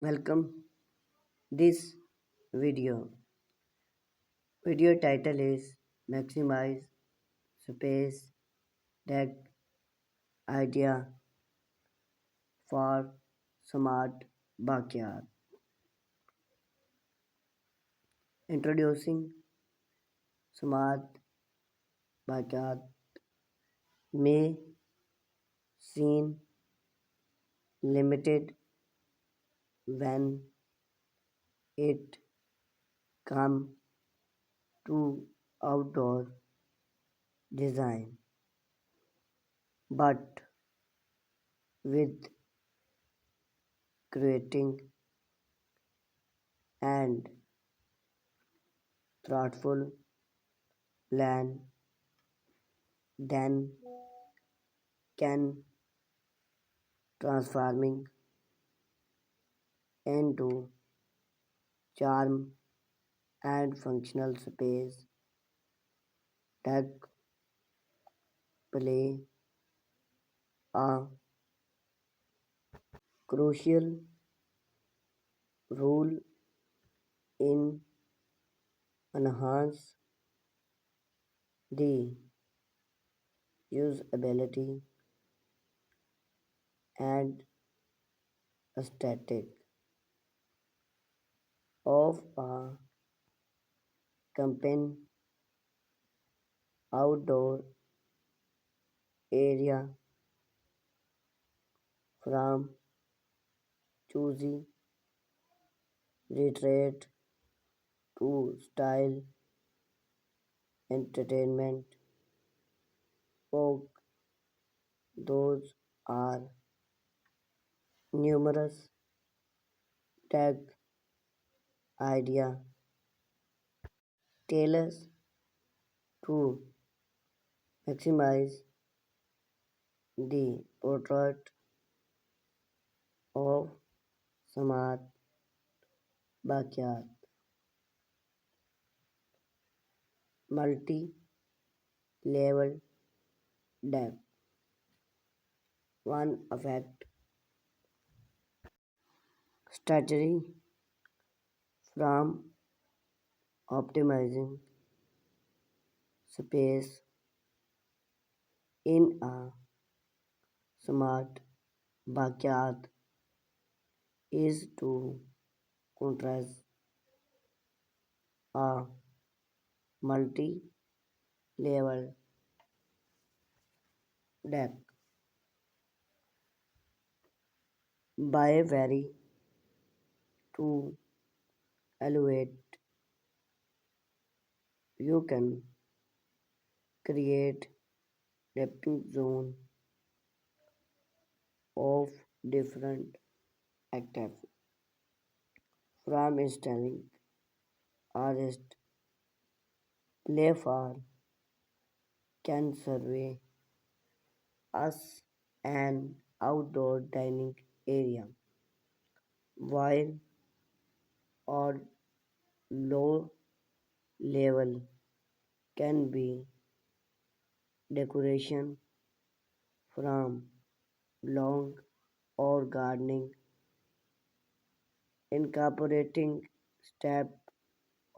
Welcome. This video video title is Maximize Space Deck Idea for Smart Backyard. Introducing Smart Backyard may seem limited when it comes to outdoor design, but with creating and thoughtful plan, then can transforming into charm and functional space that play a crucial role in enhance the usability and aesthetic of a campaign outdoor area from choosy retreat to style entertainment folk. Those are numerous tag idea tailors to maximize the portrait of smart backyard multi-level deck. One effect strategy from optimizing space in a smart backyard is to contrast a multi-level deck by vary to elevate. You can create depth zone of different activities from installing artist play for can survey us an outdoor dining area while or low level can be decoration from lawn or gardening incorporating step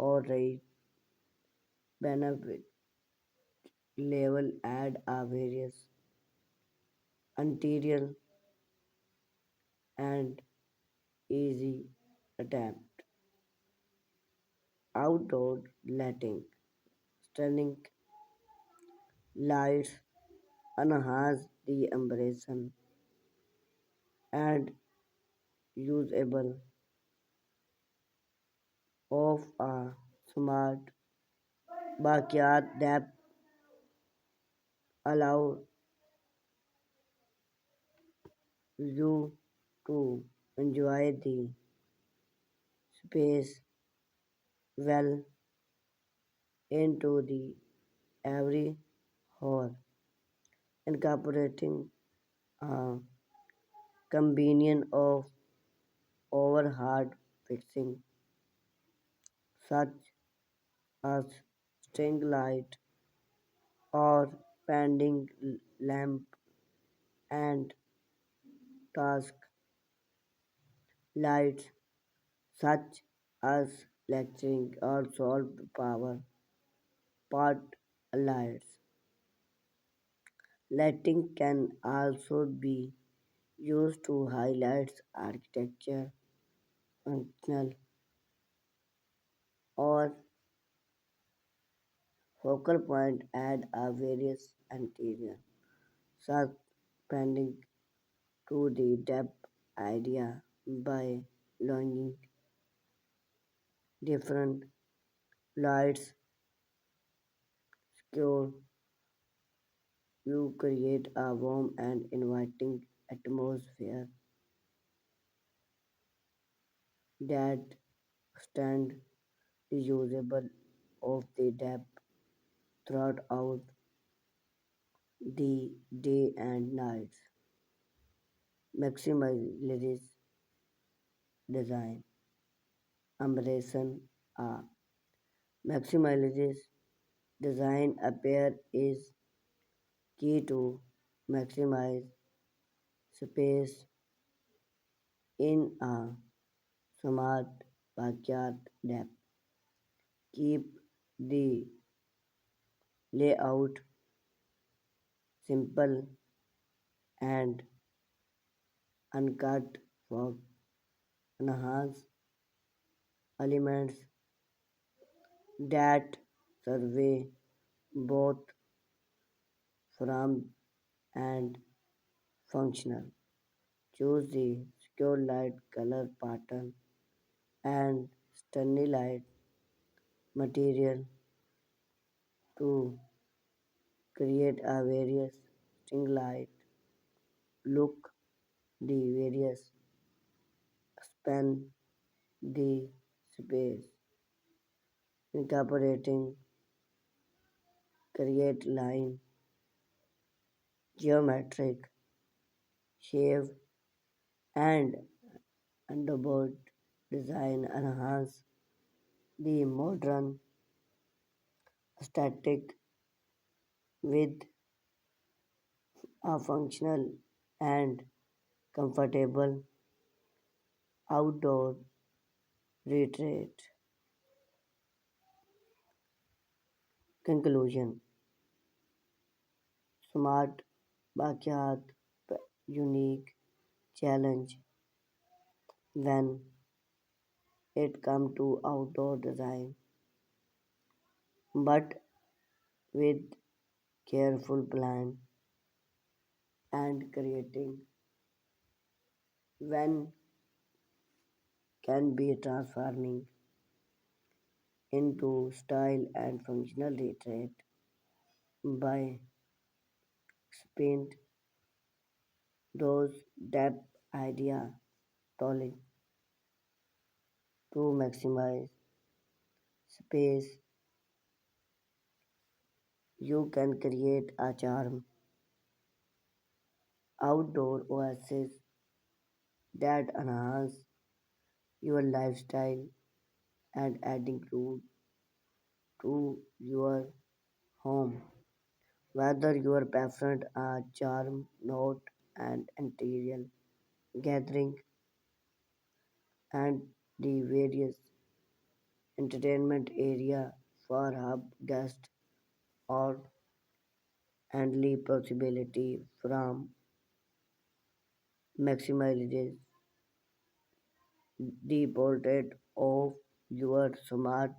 or right benefit level add a various interior and easy attempt outdoor lighting stunning lights enhance the impression and usable of a smart backyard that allow you to enjoy the space well into the every hole, incorporating a convenience of over hard fixing such as string light or pending lamp and task Lights such as lecturing or solar power part lights. Lighting can also be used to highlight architecture, functional or focal point add a various interior, such depending to the depth idea by longing different lights secure you create a warm and inviting atmosphere that stand usable of the depth throughout the day and nights. Maximizes design. Ambition a maximizes design appear is key to maximize space in a smart backyard depth. Keep the layout simple and uncut for enhance elements that survey both form and functional. Choose the secure light color pattern and stunning light material to create a various string light look. The various span the space, incorporating create line, geometric shape, and underboard design enhance the modern aesthetic with a functional and comfortable outdoor retreat. Conclusion: Smart backyard unique challenge when it comes to outdoor design, but with careful plan and creating when can be transforming into style and functional retreat by spent those depth idea tolling to maximize space you can create a charm outdoor oasis that enhance your lifestyle and adding to your home. Whether your preferred a charm note and interior gathering and the various entertainment area for hub guests or handly possibility from maximizes the portrait of your smart